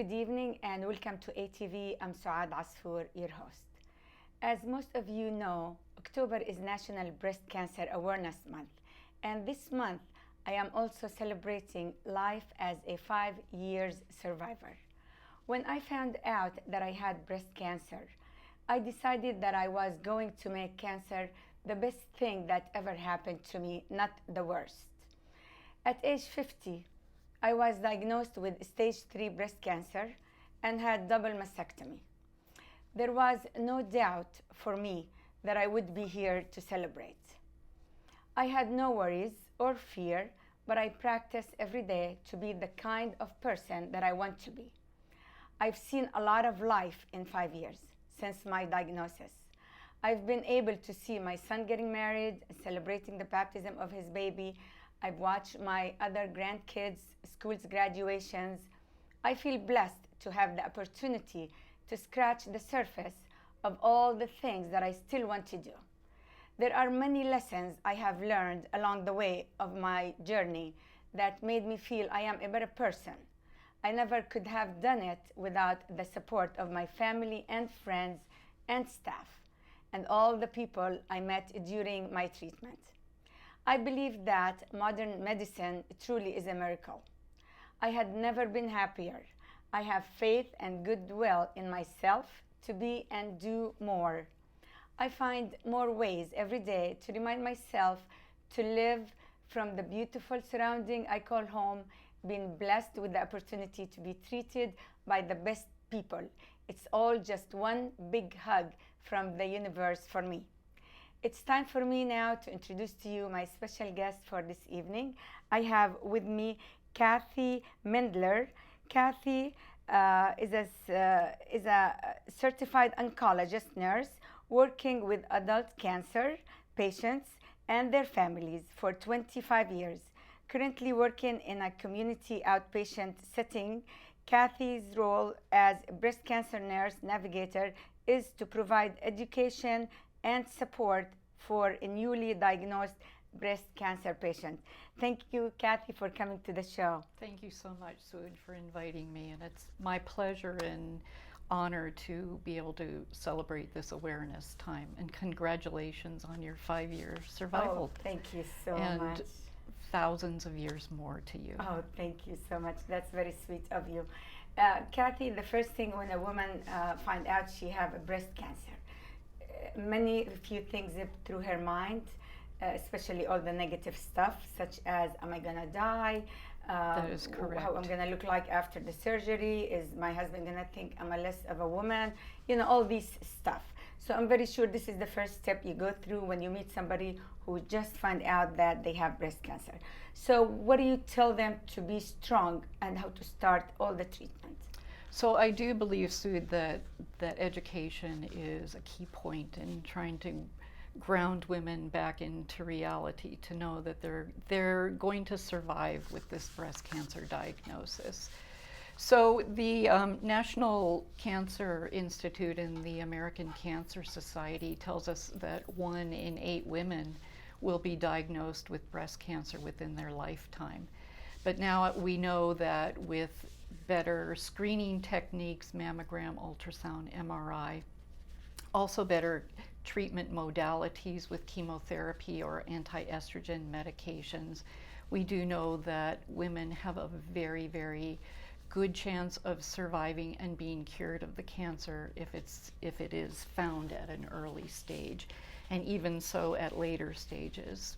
Good evening and welcome to ATV. I'm Suad Asfour, your host. As most of you know, October is National Breast Cancer Awareness Month, and this month I am also celebrating life as a 5 years survivor. When I found out that I had breast cancer, I decided that I was going to make cancer the best thing that ever happened to me, not the worst. At age 50, I was diagnosed with stage 3 breast cancer and had double mastectomy. There was no doubt for me that I would be here to celebrate. I had no worries or fear, but I practiced every day to be the kind of person that I want to be. I've seen a lot of life in 5 years since my diagnosis. I've been able to see my son getting married, celebrating the baptism of his baby. I've watched my other grandkids' schools graduations. I feel blessed to have the opportunity to scratch the surface of all the things that I still want to do. There are many lessons I have learned along the way of my journey that made me feel I am a better person. I never could have done it without the support of my family and friends and staff and all the people I met during my treatment. I believe that modern medicine truly is a miracle. I had never been happier. I have faith and goodwill in myself to be and do more. I find more ways every day to remind myself to live from the beautiful surrounding I call home, being blessed with the opportunity to be treated by the best people. It's all just one big hug from the universe for me. It's time for me now to introduce to you my special guest for this evening. I have with me Kathy Mendler. Kathy is a certified oncologist nurse working with adult cancer patients and their families for 25 years. Currently working in a community outpatient setting, Kathy's role as breast cancer nurse navigator is to provide education and support for a newly diagnosed breast cancer patient. Thank you, Kathy, for coming to the show. Thank you so much, Suad, for inviting me, and it's my pleasure and honor to be able to celebrate this awareness time. And congratulations on your 5-year survival. Oh, thank you so and much. Thousands of years more to you. Oh, thank you so much. That's very sweet of you. Kathy, the first thing when a woman finds out she have a breast cancer, many few things zip through her mind, especially all the negative stuff, such as, am I gonna die? That is correct. How I'm gonna look like after the surgery? Is my husband gonna think I'm a less of a woman? You know, all this stuff. So I'm very sure this is the first step you go through when you meet somebody who just find out that they have breast cancer. So what do you tell them to be strong and how to start all the treatment? So I do believe, Suad, that education is a key point in trying to ground women back into reality, to know that they're going to survive with this breast cancer diagnosis. So the National Cancer Institute and the American Cancer Society tells us that 1 in 8 women will be diagnosed with breast cancer within their lifetime. But now we know that with better screening techniques, mammogram, ultrasound, MRI, also better treatment modalities with chemotherapy or anti-estrogen medications, we do know that women have a very, very good chance of surviving and being cured of the cancer if it is found at an early stage, and even so at later stages.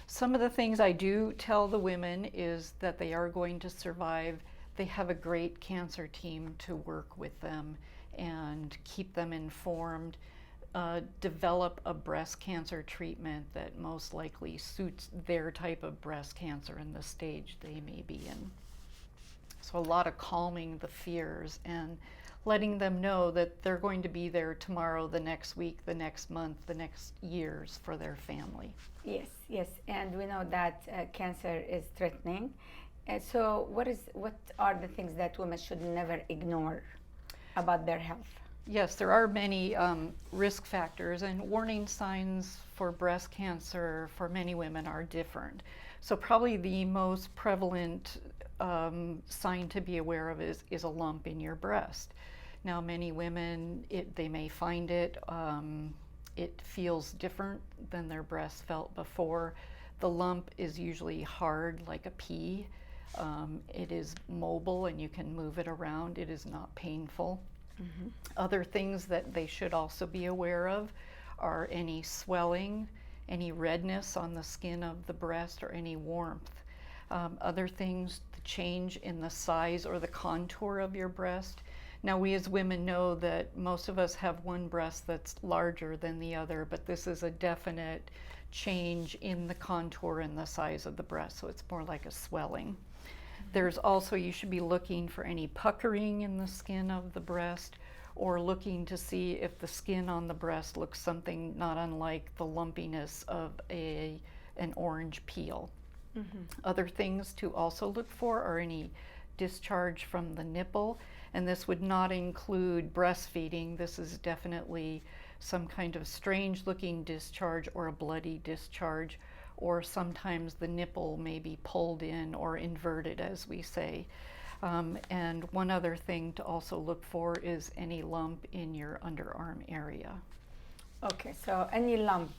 Some of the things I do tell the women is that they are going to survive. They have a great cancer team to work with them and keep them informed. Develop a breast cancer treatment that most likely suits their type of breast cancer and the stage they may be in. So a lot of calming the fears and letting them know that they're going to be there tomorrow, the next week, the next month, the next years for their family. Yes, yes, and we know that cancer is threatening. So what are the things that women should never ignore about their health? Yes, there are many risk factors, and warning signs for breast cancer for many women are different. So probably the most prevalent sign to be aware of is a lump in your breast. Now, many women, they may find it feels different than their breast felt before. The lump is usually hard, like a pea. It is mobile and you can move it around. It is not painful. Mm-hmm. Other things that they should also be aware of are any swelling, any redness on the skin of the breast, or any warmth. Other things, the change in the size or the contour of your breast. Now, we as women know that most of us have one breast that's larger than the other, but this is a definite change in the contour and the size of the breast, so it's more like a swelling. There's also, you should be looking for any puckering in the skin of the breast, or looking to see if the skin on the breast looks something not unlike the lumpiness of an orange peel. Mm-hmm. Other things to also look for are any discharge from the nipple, and this would not include breastfeeding. This is definitely some kind of strange looking discharge or a bloody discharge, or sometimes the nipple may be pulled in or inverted, as we say. And one other thing to also look for is any lump in your underarm area. Okay, so any lump,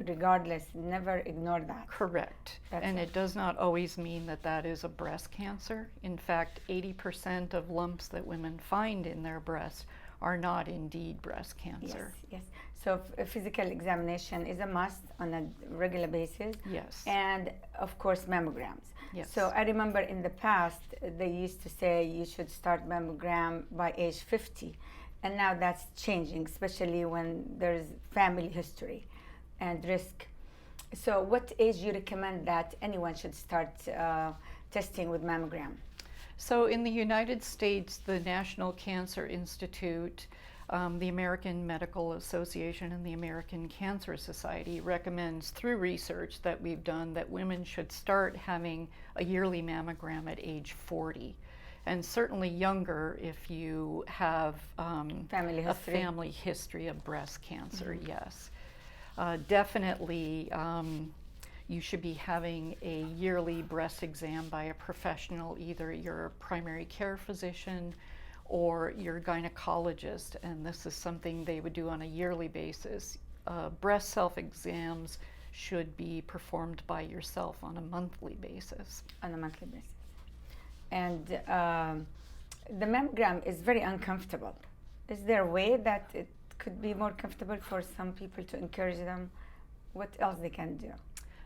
regardless, never ignore that. Correct. And it does not always mean that that is a breast cancer. In fact, 80% of lumps that women find in their breast are not indeed breast cancer. Yes, yes. So a physical examination is a must on a regular basis. Yes. And of course, mammograms. Yes. So I remember in the past, they used to say you should start mammogram by age 50. And now that's changing, especially when there's family history and risk. So what age you recommend that anyone should start testing with mammogram? So in the United States, the National Cancer Institute, the American Medical Association, and the American Cancer Society recommends through research that we've done that women should start having a yearly mammogram at age 40. And certainly younger if you have a family history of breast cancer, mm-hmm. Yes. Definitely you should be having a yearly breast exam by a professional, either your primary care physician or your gynecologist, and this is something they would do on a yearly basis. Breast self-exams should be performed by yourself on a monthly basis. On a monthly basis. And the mammogram is very uncomfortable. Is there a way that it could be more comfortable for some people to encourage them? What else they can do?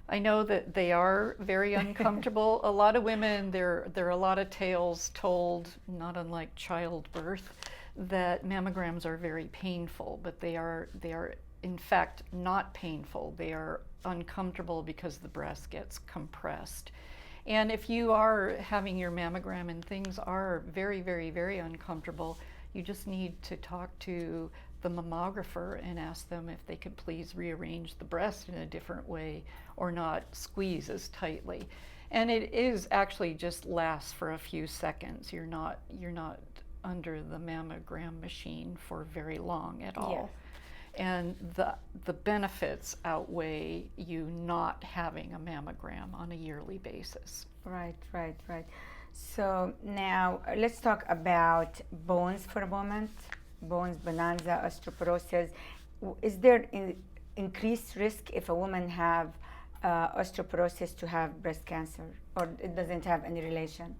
I know that they are very uncomfortable. A lot of women, there are a lot of tales told, not unlike childbirth, that mammograms are very painful, but they are in fact not painful. They are uncomfortable because the breast gets compressed. And if you are having your mammogram and things are very, very, very uncomfortable, you just need to talk to the mammographer and ask them if they could please rearrange the breast in a different way or not squeeze as tightly. And it is actually just lasts for a few seconds. You're not under the mammogram machine for very long at all. Yes. And the benefits outweigh you not having a mammogram on a yearly basis. Right. So now let's talk about bones for a moment. Bones, bonanza, osteoporosis. Is there increased risk if a woman have osteoporosis to have breast cancer, or it doesn't have any relation?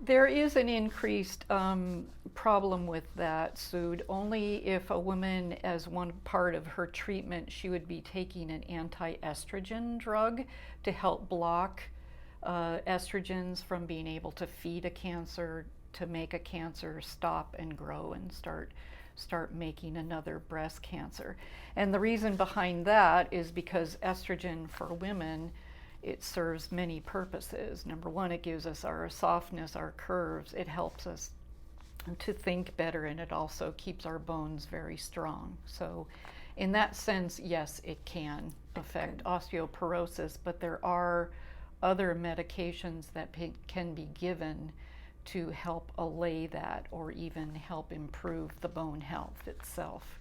There is an increased problem with that, Suad, only if a woman, as one part of her treatment, she would be taking an anti-estrogen drug to help block estrogens from being able to feed a cancer, to make a cancer stop and grow and start making another breast cancer. And the reason behind that is because estrogen for women, it serves many purposes. Number one, it gives us our softness, our curves. It helps us to think better, and it also keeps our bones very strong. So in that sense, yes, it can affect osteoporosis, but there are other medications that can be given to help allay that or even help improve the bone health itself.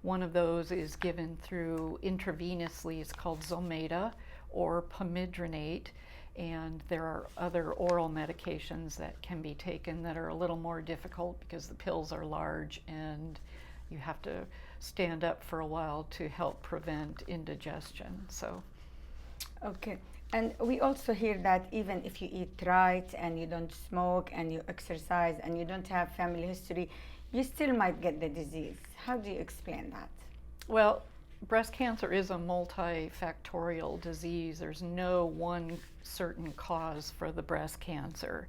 One of those is given through intravenously. It's called Zometa or pomidronate, And there are other oral medications that can be taken that are a little more difficult because the pills are large and you have to stand up for a while to help prevent indigestion. So, Okay. And we also hear that even if you eat right and you don't smoke and you exercise and you don't have family history, you still might get the disease. How do you explain that? well, breast cancer is a multifactorial disease. There's no one certain cause for the breast cancer.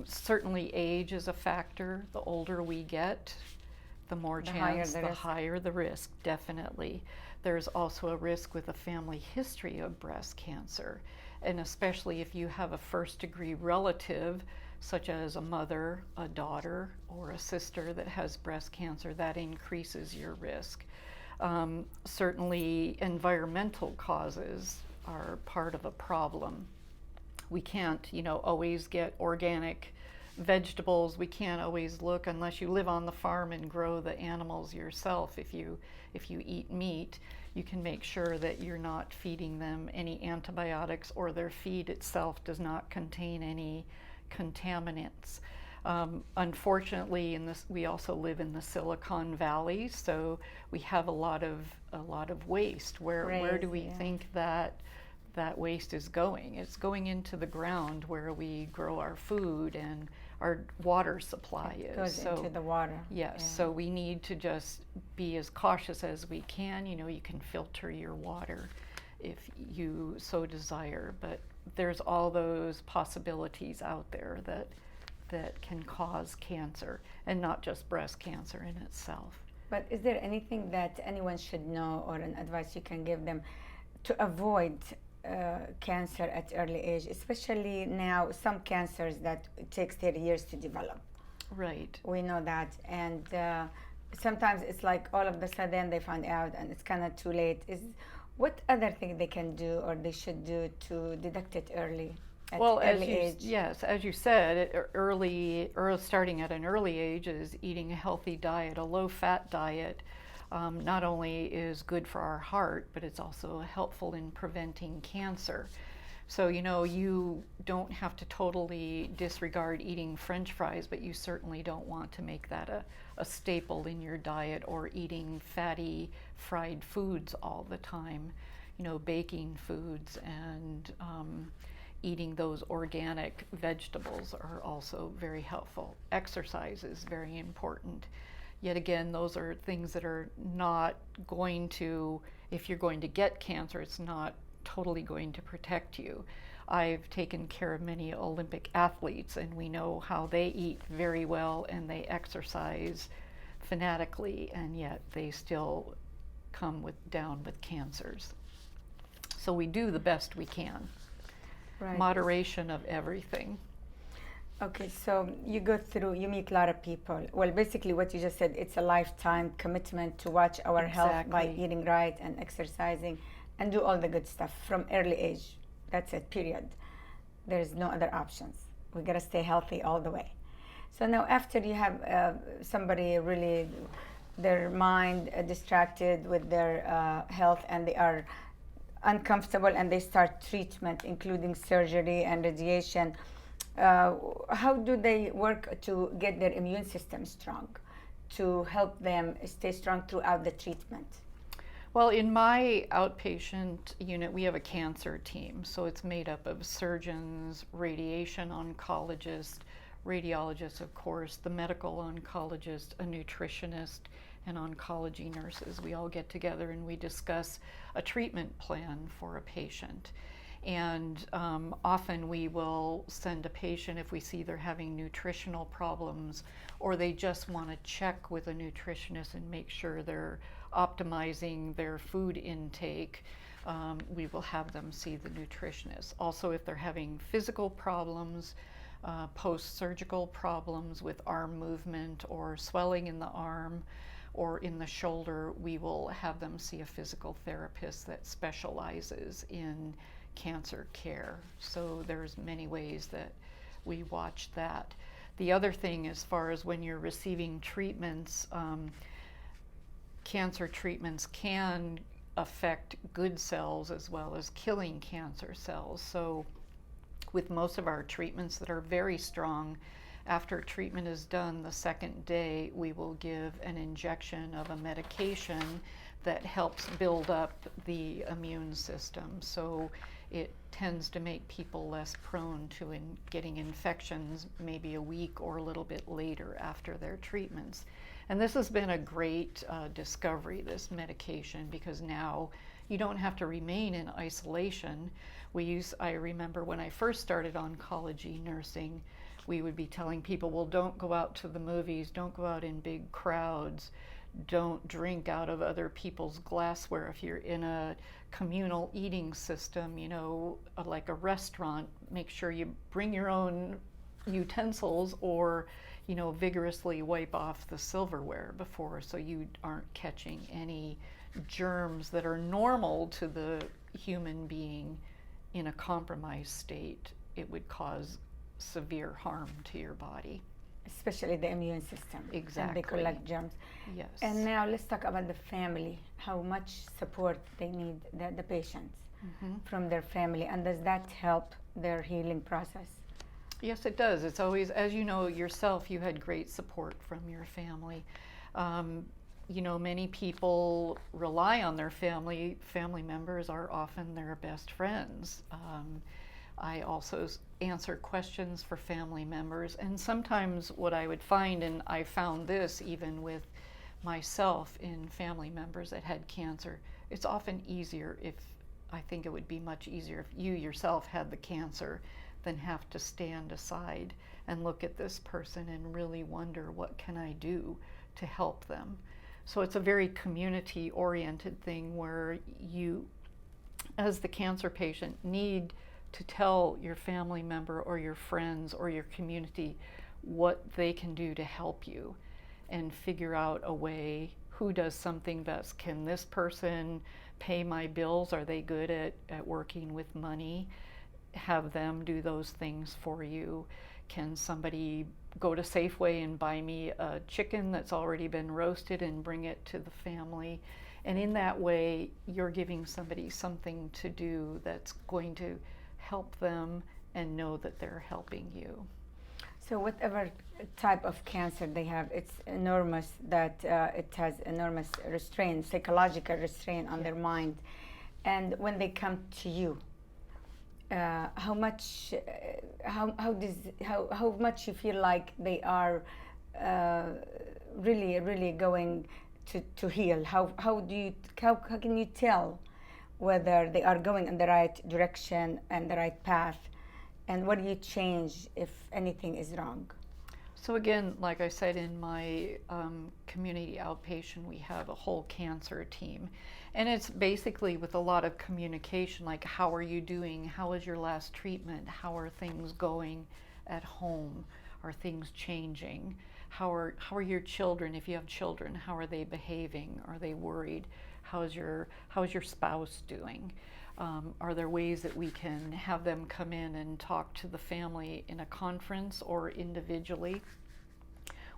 Certainly age is a factor. The older we get, the more chance, the higher the risk, definitely. There's also a risk with a family history of breast cancer, and especially if you have a first-degree relative, such as a mother, a daughter, or a sister that has breast cancer, that increases your risk. Certainly environmental causes are part of a problem. We can't, always get organic vegetables. We can't always look unless you live on the farm and grow the animals yourself. If you eat meat, you can make sure that you're not feeding them any antibiotics, or their feed itself does not contain any contaminants. Unfortunately, we also live in the Silicon Valley, so we have a lot of waste. Where do we think that waste is going? It's going into the ground where we grow our food and our water supply is. It goes into the water. Yes, yeah. So we need to just be as cautious as we can. You can filter your water if you so desire, but there's all those possibilities out there that can cause cancer, and not just breast cancer in itself. But is there anything that anyone should know, or an advice you can give them to avoid cancer at early age, especially now some cancers that it takes 30 years to develop? Right. We know that, and sometimes it's like all of a sudden they find out and it's kind of too late. What other thing they can do or they should do to detect it early? Yes, as you said, starting at an early age is eating a healthy diet. A low-fat diet not only is good for our heart, but it's also helpful in preventing cancer. So, you don't have to totally disregard eating French fries, but you certainly don't want to make that a staple in your diet, or eating fatty fried foods all the time. Baking foods and eating those organic vegetables are also very helpful. Exercise is very important. Yet again, those are things that are not going to, if you're going to get cancer, it's not totally going to protect you. I've taken care of many Olympic athletes, and we know how they eat very well and they exercise fanatically, and yet they still come down with cancers. So we do the best we can. Right. Moderation of everything. Okay, so you meet a lot of people. Well, basically what you just said, it's a lifetime commitment to watch our health by eating right and exercising and do all the good stuff from early age. That's it, period. There's no other options. We gotta stay healthy all the way. So now after you have somebody really, their mind distracted with their health, and they are uncomfortable and they start treatment, including surgery and radiation, how do they work to get their immune system strong, to help them stay strong throughout the treatment? Well, in my outpatient unit, we have a cancer team. So it's made up of surgeons, radiation oncologists, radiologists, of course, the medical oncologist, a nutritionist, and oncology nurses. We all get together and we discuss a treatment plan for a patient. And often we will send a patient if we see they're having nutritional problems, or they just want to check with a nutritionist and make sure they're optimizing their food intake. We will have them see the nutritionist. Also, if they're having physical problems, post-surgical problems with arm movement or swelling in the arm or in the shoulder, we will have them see a physical therapist that specializes in cancer care. So there's many ways that we watch that. The other thing, as far as when you're receiving treatments, cancer treatments can affect good cells as well as killing cancer cells. So with most of our treatments that are very strong, after treatment is done, the second day we will give an injection of a medication that helps build up the immune system. So it tends to make people less prone to getting infections maybe a week or a little bit later after their treatments. And this has been a great discovery, this medication, because now you don't have to remain in isolation. I remember when I first started oncology nursing, we would be telling people, well, don't go out to the movies, don't go out in big crowds, don't drink out of other people's glassware. If you're in a communal eating system, you know, like a restaurant, make sure you bring your own utensils, or, you know, vigorously wipe off the silverware before, so you aren't catching any germs that are normal to the human being. In a compromised state, it would cause severe harm to your body. Especially the immune system. Exactly. And they collect germs. Yes. And now let's talk about the family, how much support they need, the patients, from their family, and does that help their healing process? Yes, it does. It's always, as you know yourself, you had great support from your family. You know, many people rely on their family. Family members are often their best friends. I also answer questions for family members, and sometimes what I would find, and I found this even with myself in family members that had cancer, it's often easier I think it would be much easier if you yourself had the cancer than have to stand aside and look at this person and really wonder, what can I do to help them? So it's a very community-oriented thing where you, as the cancer patient, need to tell your family member or your friends or your community what they can do to help you, and figure out a way, who does something best. Can this person pay my bills? Are they good at working with money? Have them do those things for you. Can somebody go to Safeway and buy me a chicken that's already been roasted and bring it to the family? And in that way, you're giving somebody something to do that's going to help them and know that they're helping you. So whatever type of cancer they have, it's enormous that it has enormous restraint, psychological restraint on their mind. And when they come to you, how much you feel like they are really going to heal? How can you tell whether they are going in the right direction and the right path, and what do you change if anything is wrong? So again, like I said, in my community outpatient, we have a whole cancer team. And it's basically with a lot of communication, like, how are you doing? How was your last treatment? How are things going at home? Are things changing? How are your children, if you have children, how are they behaving? Are they worried? How is your spouse doing? Are there ways that we can have them come in and talk to the family in a conference or individually?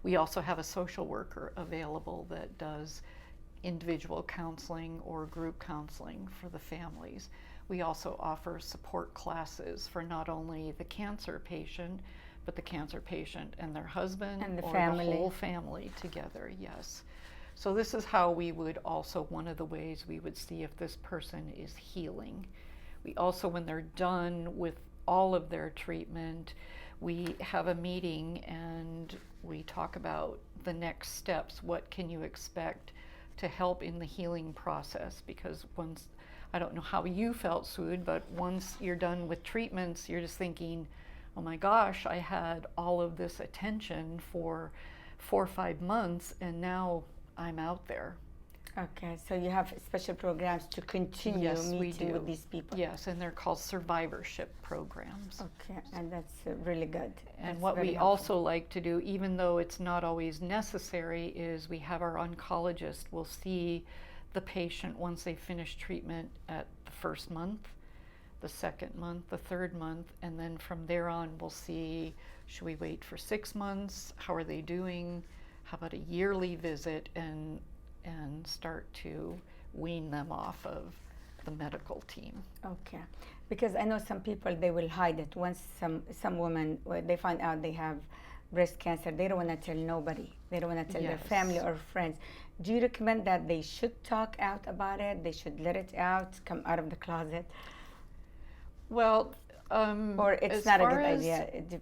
We also have a social worker available that does individual counseling or group counseling for the families. We also offer support classes for not only the cancer patient, but the cancer patient and their husband and the whole family together, yes. So this is how we would also, one of the ways we would see if this person is healing. We also, when they're done with all of their treatment, we have a meeting and we talk about the next steps. What can you expect to help in the healing process? Because once, I don't know how you felt, Suad, but once you're done with treatments, you're just thinking, oh my gosh, I had all of this attention for 4 or 5 months and now I'm out there. Okay, so you have special programs to continue meeting with these people. Yes, and they're called survivorship programs. Okay, and that's really good. And that's what we helpful. also like to do, even though it's not always necessary, is we have our oncologist will see the patient once they finish treatment at the first month, the second month, the third month, and then from there on we'll see, should we wait for 6 months? How are they doing? How about a yearly visit, and start to wean them off of the medical team. Okay, because I know some people, they will hide it. Once some women, they find out they have breast cancer, they don't want to tell nobody. They don't want to tell their family or friends. Do you recommend that they should talk out about it? They should let it out, come out of the closet? Well, or it's not a good idea?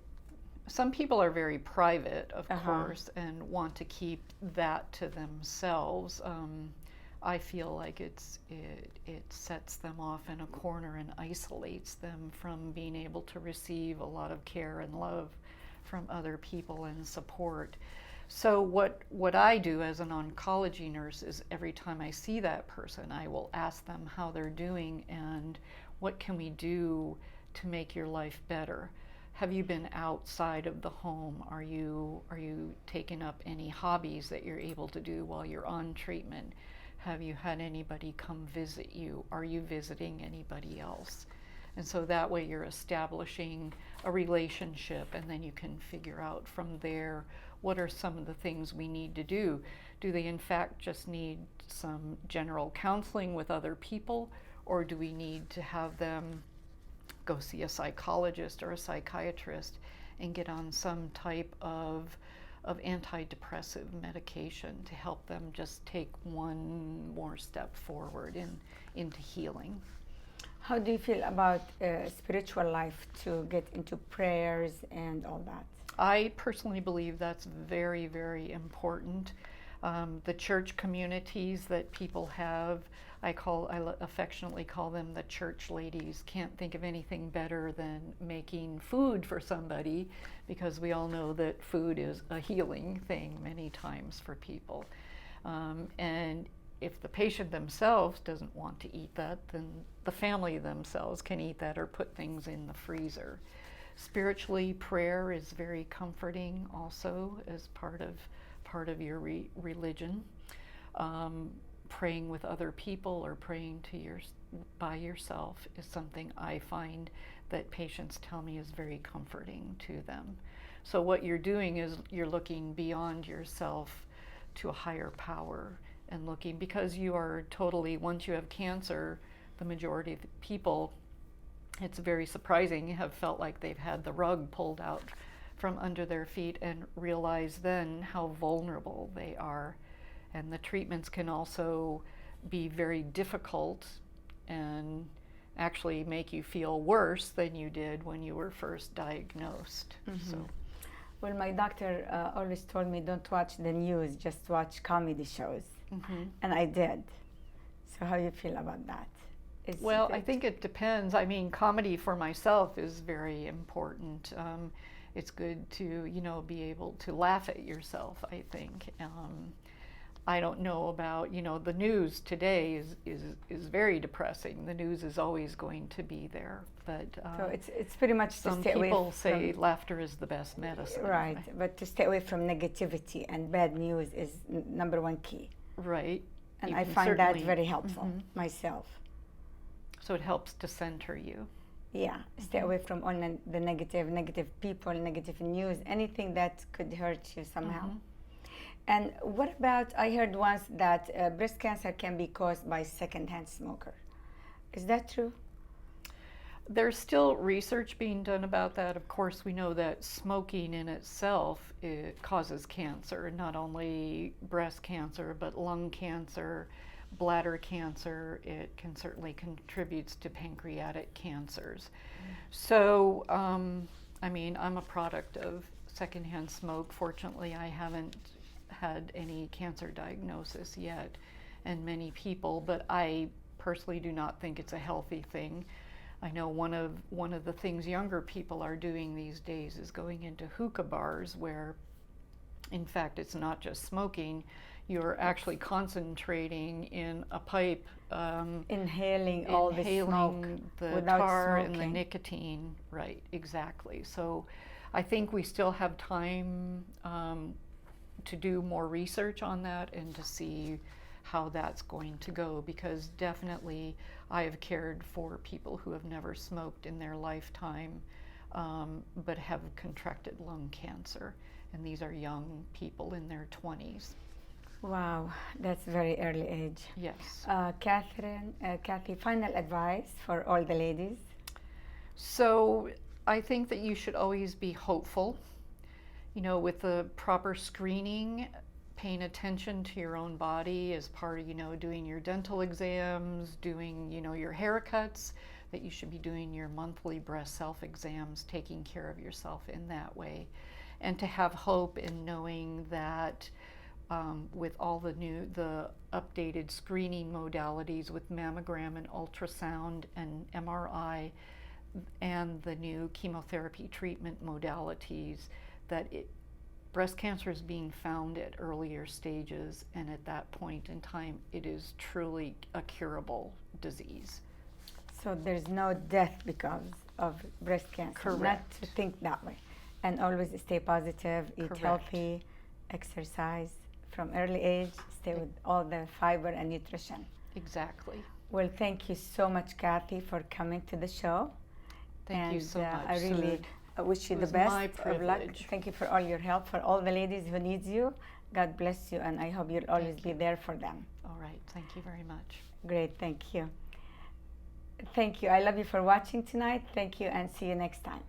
Some people are very private, of course, and want to keep that to themselves. I feel like it sets them off in a corner and isolates them from being able to receive a lot of care and love from other people and support. So what I do as an oncology nurse is every time I see that person, I will ask them how they're doing and what can we do to make your life better. Have you been outside of the home? Are you taking up any hobbies that you're able to do while you're on treatment? Have you had anybody come visit you? Are you visiting anybody else? And so that way you're establishing a relationship, and then you can figure out from there what are some of the things we need to do. Do they in fact just need some general counseling with other people, or do we need to have them go see a psychologist or a psychiatrist and get on some type of antidepressive medication to help them just take one more step forward into healing? How do you feel about spiritual life, to get into prayers and all that? I personally believe that's very, very important. The church communities that people have, I affectionately call them the church ladies. Can't think of anything better than making food for somebody, because we all know that food is a healing thing many times for people. And if the patient themselves doesn't want to eat that, then the family themselves can eat that or put things in the freezer. Spiritually, prayer is very comforting also as part of your religion. Praying with other people or praying by yourself is something I find that patients tell me is very comforting to them. So what you're doing is you're looking beyond yourself to a higher power, and looking, because you are totally, once you have cancer, the majority of the people, it's very surprising, have felt like they've had the rug pulled out from under their feet, and realize then how vulnerable they are. And the treatments can also be very difficult and actually make you feel worse than you did when you were first diagnosed. So. Well, my doctor always told me, don't watch the news, just watch comedy shows. And I did. So how do you feel about that? Well, I think it depends. I mean, comedy for myself is very important. It's good to, be able to laugh at yourself, I think. I don't know about, the news today is very depressing. The news is always going to be there, but so it's pretty much some to stay away people say laughter is the best medicine. Right, but to stay away from negativity and bad news is number one key. Right. And I find that very helpful myself. So it helps to center you. Yeah, stay away from all the negative people, negative news, anything that could hurt you somehow. And what about, I heard once that breast cancer can be caused by secondhand smoker. Is that true? There's still research being done about that. Of course, we know that smoking in itself, it causes cancer, not only breast cancer, but lung cancer, bladder cancer. It can certainly contributes to pancreatic cancers. So, I mean, I'm a product of secondhand smoke. Fortunately, I haven't had any cancer diagnosis yet, and many people, but I personally do not think it's a healthy thing. I know one of the things younger people are doing these days is going into hookah bars, where in fact it's not just smoking, you're actually concentrating in a pipe, inhaling all the smoke the tar and the nicotine. Right, exactly. So I think we still have time to do more research on that and to see how that's going to go, because definitely I have cared for people who have never smoked in their lifetime, but have contracted lung cancer, and these are young people in their 20s. Wow, that's very early age. Yes. Kathy, final advice for all the ladies? So I think that you should always be hopeful, with the proper screening, paying attention to your own body as part of, doing your dental exams, doing, your haircuts, that you should be doing your monthly breast self exams, taking care of yourself in that way. And to have hope in knowing that with all the updated screening modalities with mammogram and ultrasound and MRI and the new chemotherapy treatment modalities, that breast cancer is being found at earlier stages, and at that point in time it is truly a curable disease. So there's no death because of breast cancer. Correct. Not to think that way. And always stay positive, eat Correct. healthy, exercise from early age, stay with all the fiber and nutrition. Exactly. Well, thank you so much, Kathy, for coming to the show. Thank you so much. I really wish you It the was best my of luck. privilege. Thank you for all your help. For all the ladies who need you, God bless you, and I hope you'll always Thank be you. there for them. All right. Thank you very much. Great, thank you. Thank you. I love you for watching tonight. Thank you, and see you next time.